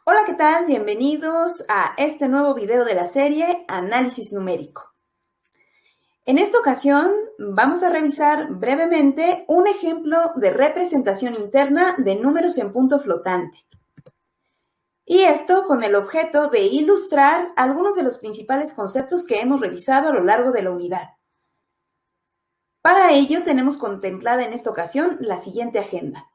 Hola, ¿qué tal? Bienvenidos a este nuevo video de la serie Análisis Numérico. En esta ocasión vamos a revisar brevemente un ejemplo de representación interna de números en punto flotante. Y esto con el objeto de ilustrar algunos de los principales conceptos que hemos revisado a lo largo de la unidad. Para ello tenemos contemplada en esta ocasión la siguiente agenda.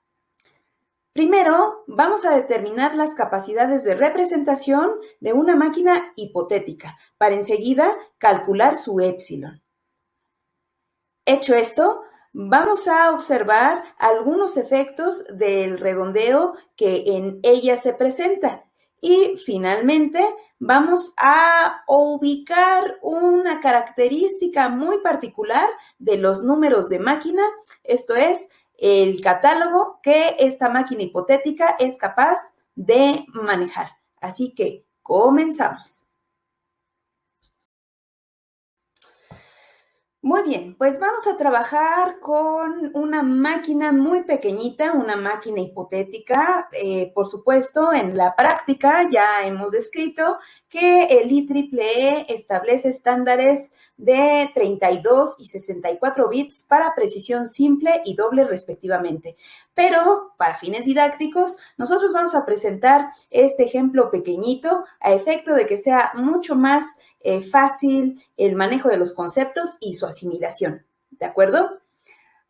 Primero, vamos a determinar las capacidades de representación de una máquina hipotética, para enseguida calcular su épsilon. Hecho esto, vamos a observar algunos efectos del redondeo que en ella se presenta. Y finalmente, vamos a ubicar una característica muy particular de los números de máquina, esto es, el catálogo que esta máquina hipotética es capaz de manejar. Así que comenzamos. Muy bien, pues vamos a trabajar con una máquina muy pequeñita, una máquina hipotética. Por supuesto, en la práctica ya hemos descrito que el IEEE establece estándares de 32 y 64 bits para precisión simple y doble respectivamente. Pero para fines didácticos, nosotros vamos a presentar este ejemplo pequeñito a efecto de que sea mucho más fácil el manejo de los conceptos y su asimilación, ¿de acuerdo?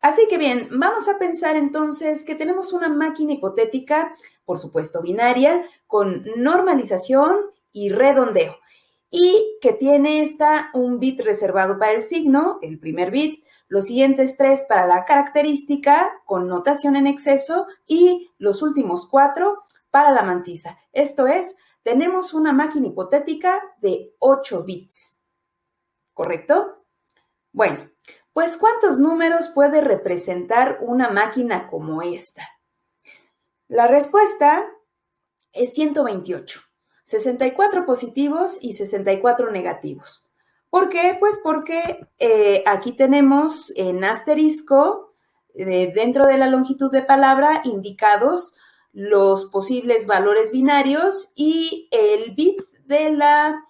Así que bien, vamos a pensar entonces que tenemos una máquina hipotética, por supuesto binaria, con normalización y redondeo, y que tiene un bit reservado para el signo, el primer bit, los siguientes 3 para la característica, con notación en exceso, y los últimos 4 para la mantisa. Esto es, tenemos una máquina hipotética de 8 bits, ¿correcto? Bueno, pues ¿cuántos números puede representar una máquina como esta? La respuesta es 128, 64 positivos y 64 negativos. ¿Por qué? Pues porque aquí tenemos en asterisco, dentro de la longitud de palabra, indicados los posibles valores binarios y el bit de la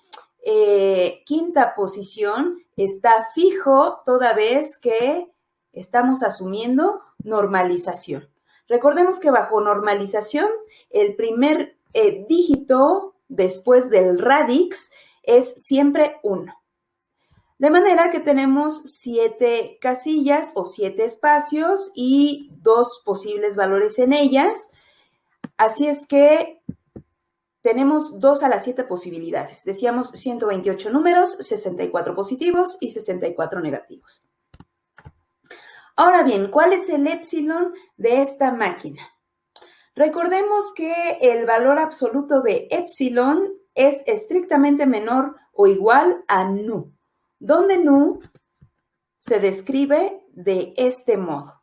quinta posición está fijo toda vez que estamos asumiendo normalización. Recordemos que bajo normalización, el primer dígito después del radix es siempre 1. De manera que tenemos 7 casillas o 7 espacios y 2 posibles valores en ellas. Así es que tenemos 2 a las 7 posibilidades. Decíamos 128 números, 64 positivos y 64 negativos. Ahora bien, ¿cuál es el épsilon de esta máquina? Recordemos que el valor absoluto de épsilon es estrictamente menor o igual a nu, donde nu se describe de este modo.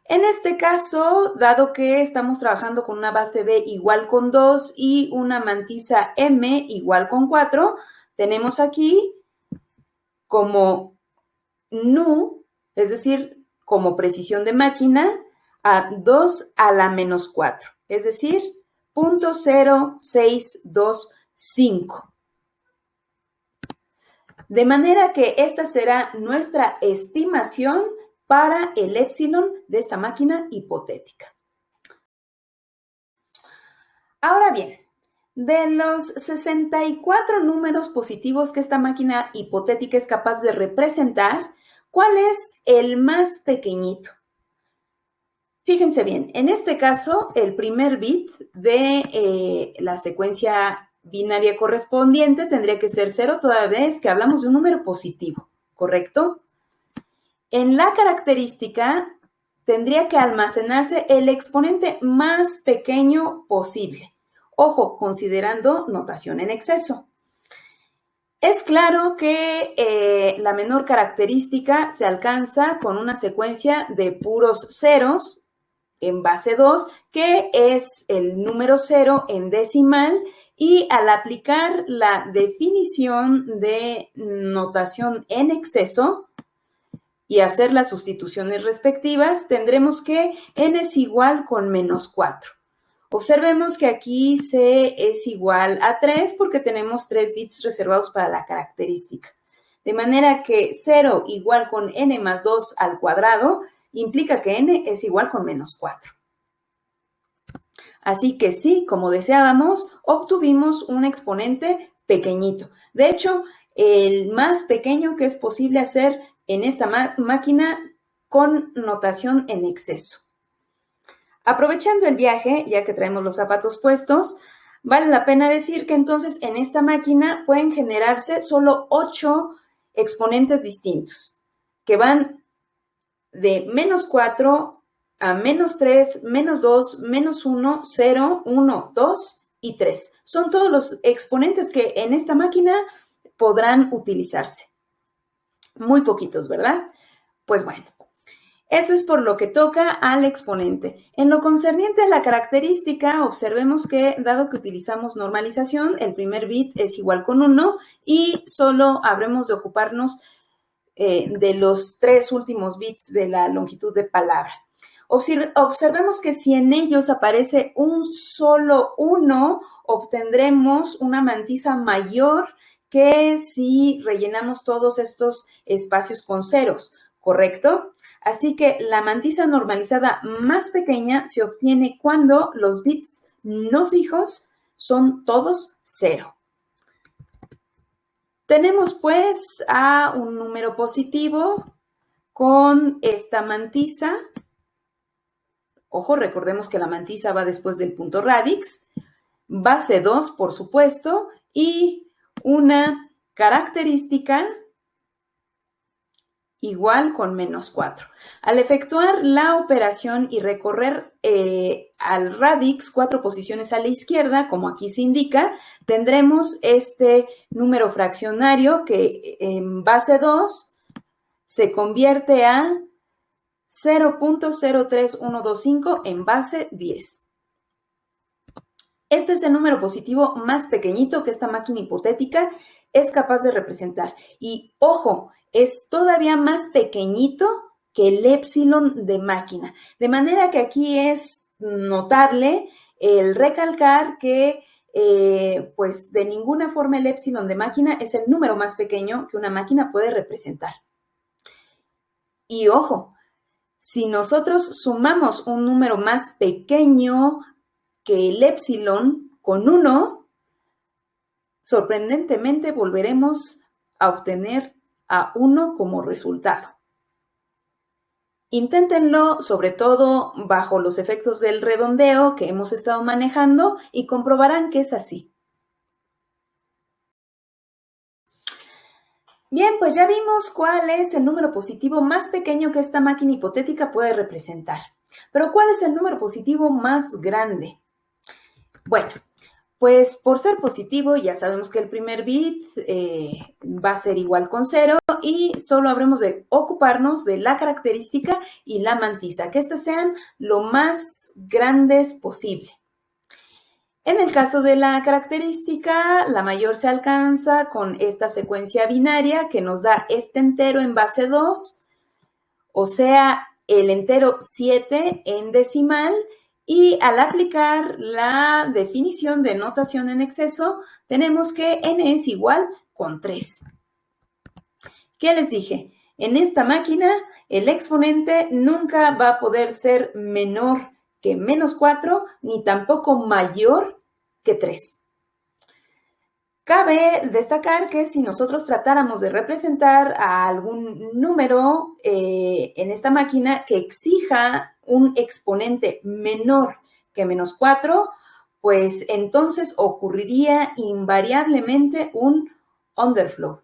En este caso, dado que estamos trabajando con una base B igual con 2 y una mantisa M igual con 4, tenemos aquí como nu, es decir, como precisión de máquina, a 2 a la menos 4, es decir, 0.0625. De manera que esta será nuestra estimación para el épsilon de esta máquina hipotética. Ahora bien, de los 64 números positivos que esta máquina hipotética es capaz de representar, ¿cuál es el más pequeñito? Fíjense bien, en este caso, el primer bit de la secuencia binaria correspondiente tendría que ser 0 toda vez que hablamos de un número positivo, ¿correcto? En la característica tendría que almacenarse el exponente más pequeño posible. Ojo, considerando notación en exceso. Es claro que la menor característica se alcanza con una secuencia de puros ceros en base 2, que es el número 0 en decimal, y al aplicar la definición de notación en exceso y hacer las sustituciones respectivas, tendremos que n es igual con menos 4. Observemos que aquí C es igual a 3 porque tenemos 3 bits reservados para la característica. De manera que 0 igual con n más 2 al cuadrado implica que n es igual con menos 4. Así que sí, como deseábamos, obtuvimos un exponente pequeñito. De hecho, el más pequeño que es posible hacer en esta máquina con notación en exceso. Aprovechando el viaje, ya que traemos los zapatos puestos, vale la pena decir que entonces en esta máquina pueden generarse solo 8 exponentes distintos, que van de menos 4 a menos 3, menos 2, menos 1, 0, 1, 2 y 3. Son todos los exponentes que en esta máquina podrán utilizarse. Muy poquitos, ¿verdad? Pues bueno. Eso es por lo que toca al exponente. En lo concerniente a la característica, observemos que, dado que utilizamos normalización, el primer bit es igual con 1 y solo habremos de ocuparnos de los 3 últimos bits de la longitud de palabra. Observemos que si en ellos aparece un solo 1, obtendremos una mantisa mayor que si rellenamos todos estos espacios con ceros, ¿correcto? Así que la mantisa normalizada más pequeña se obtiene cuando los bits no fijos son todos 0. Tenemos pues a un número positivo con esta mantisa. Ojo, recordemos que la mantisa va después del punto radix. Base 2, por supuesto, y una característica igual con menos 4. Al efectuar la operación y recorrer al radix 4 posiciones a la izquierda, como aquí se indica, tendremos este número fraccionario que en base 2 se convierte a 0.03125 en base 10. Este es el número positivo más pequeñito que esta máquina hipotética es capaz de representar. Y ojo, es todavía más pequeñito que el épsilon de máquina. De manera que aquí es notable el recalcar que pues de ninguna forma el épsilon de máquina es el número más pequeño que una máquina puede representar. Y ojo, si nosotros sumamos un número más pequeño que el épsilon con 1, sorprendentemente volveremos a obtener a 1 como resultado. Inténtenlo, sobre todo bajo los efectos del redondeo que hemos estado manejando y comprobarán que es así. Bien, pues ya vimos cuál es el número positivo más pequeño que esta máquina hipotética puede representar. Pero ¿cuál es el número positivo más grande? Bueno, pues por ser positivo ya sabemos que el primer bit va a ser igual con 0 y solo habremos de ocuparnos de la característica y la mantisa, que estas sean lo más grandes posible. En el caso de la característica, la mayor se alcanza con esta secuencia binaria que nos da este entero en base 2, o sea, el entero 7 en decimal. Y al aplicar la definición de notación en exceso, tenemos que n es igual con 3. ¿Qué les dije? En esta máquina, el exponente nunca va a poder ser menor que menos 4, ni tampoco mayor que 3. Cabe destacar que si nosotros tratáramos de representar a algún número en esta máquina que exija un exponente menor que menos 4, pues entonces ocurriría invariablemente un underflow.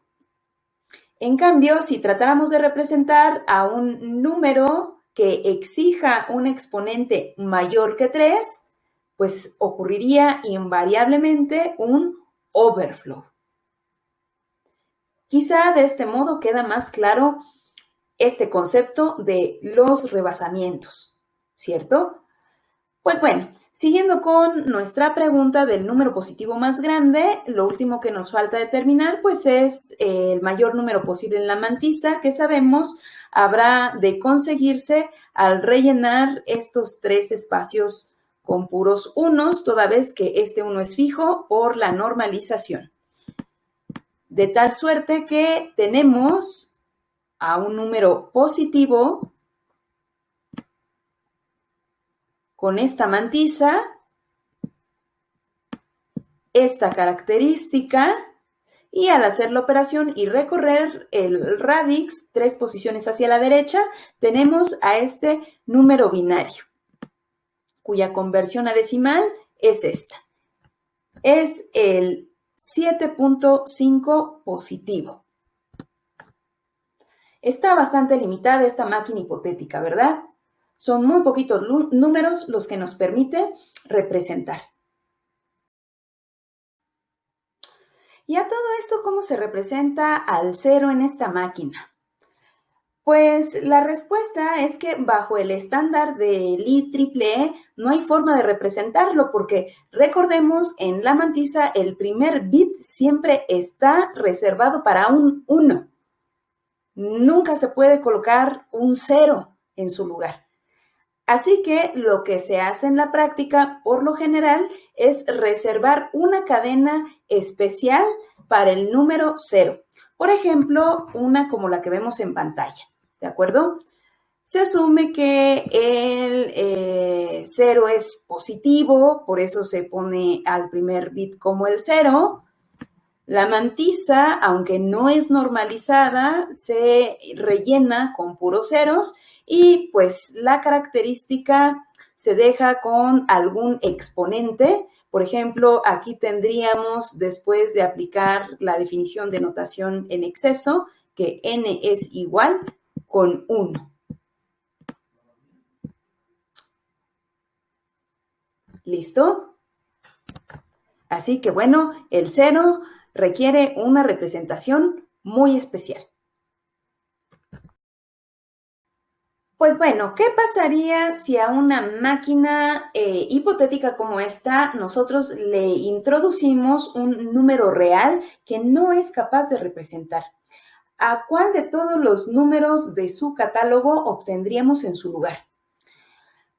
En cambio, si tratáramos de representar a un número que exija un exponente mayor que 3, pues ocurriría invariablemente un overflow. Quizá de este modo queda más claro este concepto de los rebasamientos, ¿cierto? Pues bueno, siguiendo con nuestra pregunta del número positivo más grande, lo último que nos falta determinar pues es el mayor número posible en la mantisa, que sabemos habrá de conseguirse al rellenar estos 3 espacios con puros unos, toda vez que este 1 es fijo por la normalización. De tal suerte que tenemos a un número positivo con esta mantisa, esta característica, y al hacer la operación y recorrer el radix 3 posiciones hacia la derecha, tenemos a este número binario, cuya conversión a decimal es esta. Es el 7.5 positivo. Está bastante limitada esta máquina hipotética, ¿verdad? Son muy poquitos números los que nos permite representar. ¿Y a todo esto cómo se representa al cero en esta máquina? Pues la respuesta es que bajo el estándar de IEEE no hay forma de representarlo porque recordemos, en la mantisa el primer bit siempre está reservado para un 1. Nunca se puede colocar un 0 en su lugar. Así que lo que se hace en la práctica, por lo general, es reservar una cadena especial para el número 0. Por ejemplo, una como la que vemos en pantalla, ¿de acuerdo? Se asume que el 0 es positivo, por eso se pone al primer bit como el 0. La mantisa, aunque no es normalizada, se rellena con puros ceros y pues la característica se deja con algún exponente. Por ejemplo, aquí tendríamos, después de aplicar la definición de notación en exceso, que n es igual con 1. ¿Listo? Así que bueno, el 0 requiere una representación muy especial. Pues bueno, ¿qué pasaría si a una máquina hipotética como esta nosotros le introducimos un número real que no es capaz de representar? ¿A cuál de todos los números de su catálogo obtendríamos en su lugar?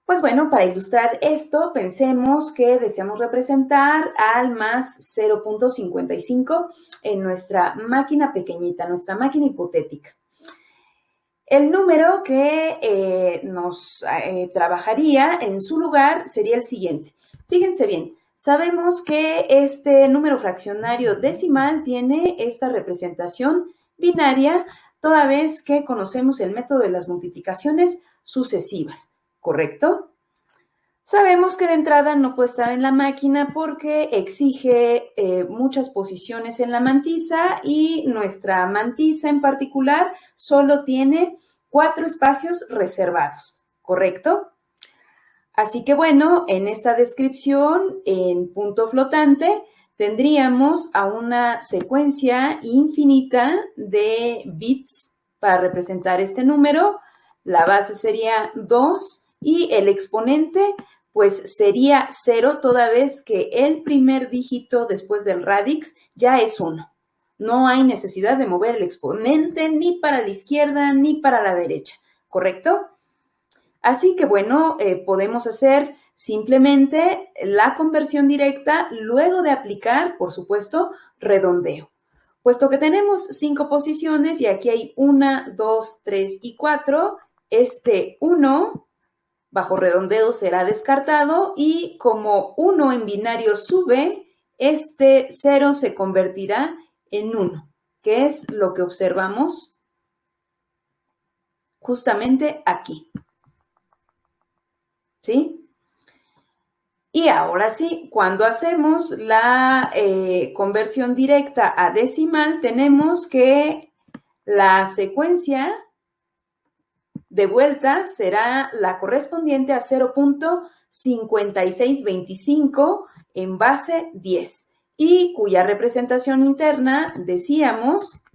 Pues bueno, para ilustrar esto, pensemos que deseamos representar al más 0.55 en nuestra máquina pequeñita, nuestra máquina hipotética. El número que nos trabajaría en su lugar sería el siguiente. Fíjense bien, sabemos que este número fraccionario decimal tiene esta representación binaria, toda vez que conocemos el método de las multiplicaciones sucesivas, ¿correcto? Sabemos que de entrada no puede estar en la máquina porque exige muchas posiciones en la mantisa y nuestra mantisa en particular solo tiene 4 espacios reservados, ¿correcto? Así que bueno, en esta descripción en punto flotante tendríamos a una secuencia infinita de bits para representar este número. La base sería 2 y el exponente pues sería 0 toda vez que el primer dígito después del radix ya es 1. No hay necesidad de mover el exponente ni para la izquierda ni para la derecha, ¿correcto? Así que bueno, podemos hacer simplemente la conversión directa luego de aplicar, por supuesto, redondeo. Puesto que tenemos 5 posiciones y aquí hay 1, 2, 3 y 4, este 1 bajo redondeo será descartado y como 1 en binario sube, este 0 se convertirá en 1, que es lo que observamos justamente aquí. ¿Sí? Y ahora sí, cuando hacemos la conversión directa a decimal, tenemos que la secuencia de vuelta será la correspondiente a 0.5625 en base 10 y cuya representación interna, decíamos,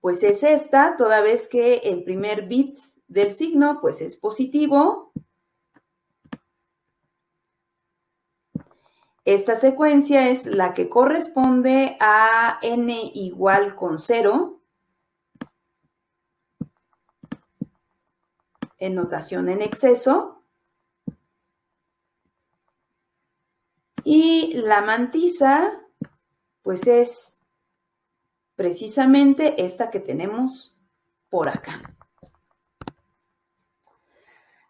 pues es esta, toda vez que el primer bit del signo pues es positivo. Esta secuencia es la que corresponde a n igual con 0 en notación en exceso. Y la mantisa, pues es precisamente esta que tenemos por acá.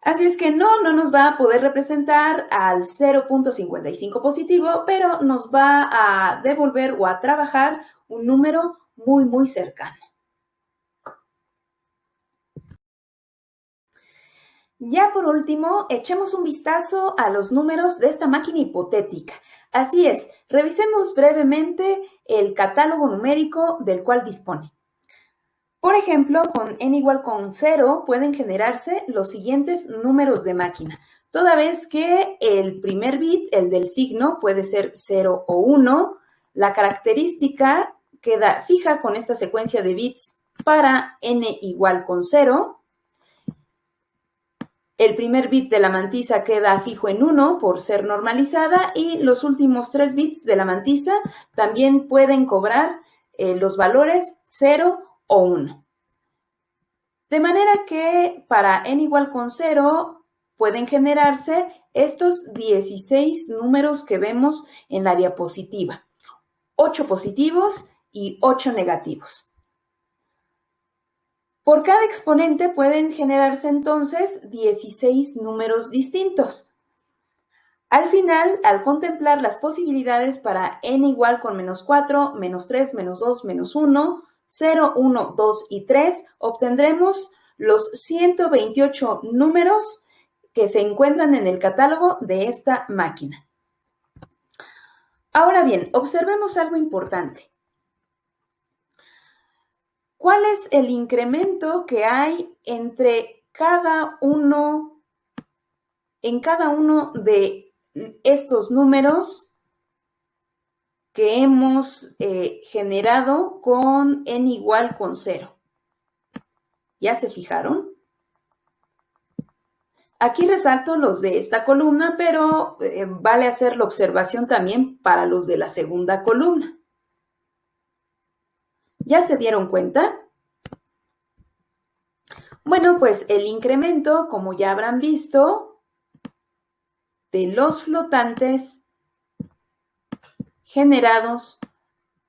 Así es que no nos va a poder representar al 0.55 positivo, pero nos va a devolver o a trabajar un número muy cercano. Ya por último, echemos un vistazo a los números de esta máquina hipotética. Así es, revisemos brevemente el catálogo numérico del cual dispone. Por ejemplo, con n igual con 0 pueden generarse los siguientes números de máquina, toda vez que el primer bit, el del signo, puede ser 0 o 1. La característica queda fija con esta secuencia de bits para n igual con 0. El primer bit de la mantisa queda fijo en 1 por ser normalizada y los últimos 3 bits de la mantisa también pueden cobrar los valores 0 o 1. De manera que para n igual con 0 pueden generarse estos 16 números que vemos en la diapositiva. 8 positivos y 8 negativos. Por cada exponente pueden generarse entonces 16 números distintos. Al final, al contemplar las posibilidades para n igual con -4, -3, -2, -1, 0, 1, 2 y 3, obtendremos los 128 números que se encuentran en el catálogo de esta máquina. Ahora bien, observemos algo importante. ¿Cuál es el incremento que hay en cada uno de estos números que hemos generado con n igual con 0? ¿Ya se fijaron? Aquí resalto los de esta columna, pero vale hacer la observación también para los de la segunda columna. ¿Ya se dieron cuenta? Bueno, pues el incremento, como ya habrán visto, de los flotantes generados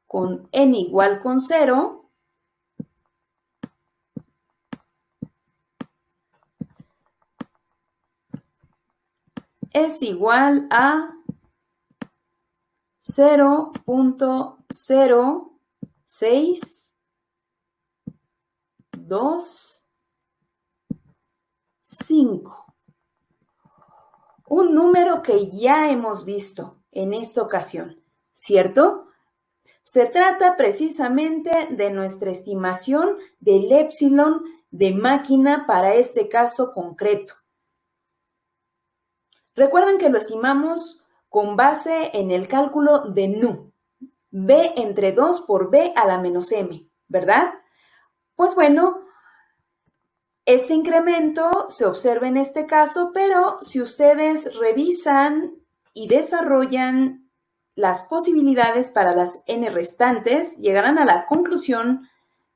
con n igual con 0 es igual a 0.0625. Un número que ya hemos visto en esta ocasión, ¿cierto? Se trata precisamente de nuestra estimación del épsilon de máquina para este caso concreto. Recuerden que lo estimamos con base en el cálculo de nu, b entre 2 por b a la menos m, ¿verdad? Pues bueno, este incremento se observa en este caso, pero si ustedes revisan y desarrollan las posibilidades para las n restantes, llegarán a la conclusión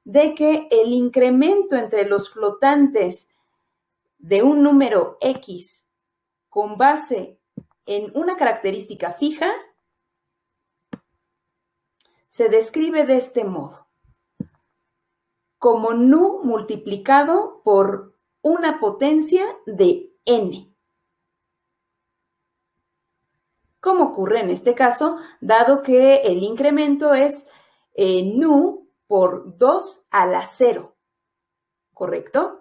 de que el incremento entre los flotantes de un número x con base en una característica fija se describe de este modo: como nu multiplicado por una potencia de n. Como ocurre en este caso, dado que el incremento es nu por 2 a la 0, ¿correcto?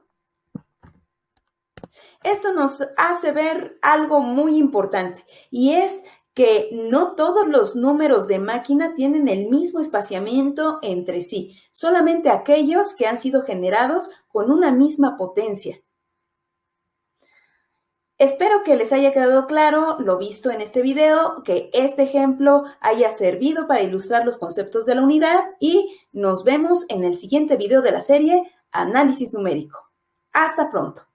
Esto nos hace ver algo muy importante, y es que no todos los números de máquina tienen el mismo espaciamiento entre sí, solamente aquellos que han sido generados con una misma potencia. Espero que les haya quedado claro lo visto en este video, que este ejemplo haya servido para ilustrar los conceptos de la unidad, y nos vemos en el siguiente video de la serie Análisis Numérico. ¡Hasta pronto!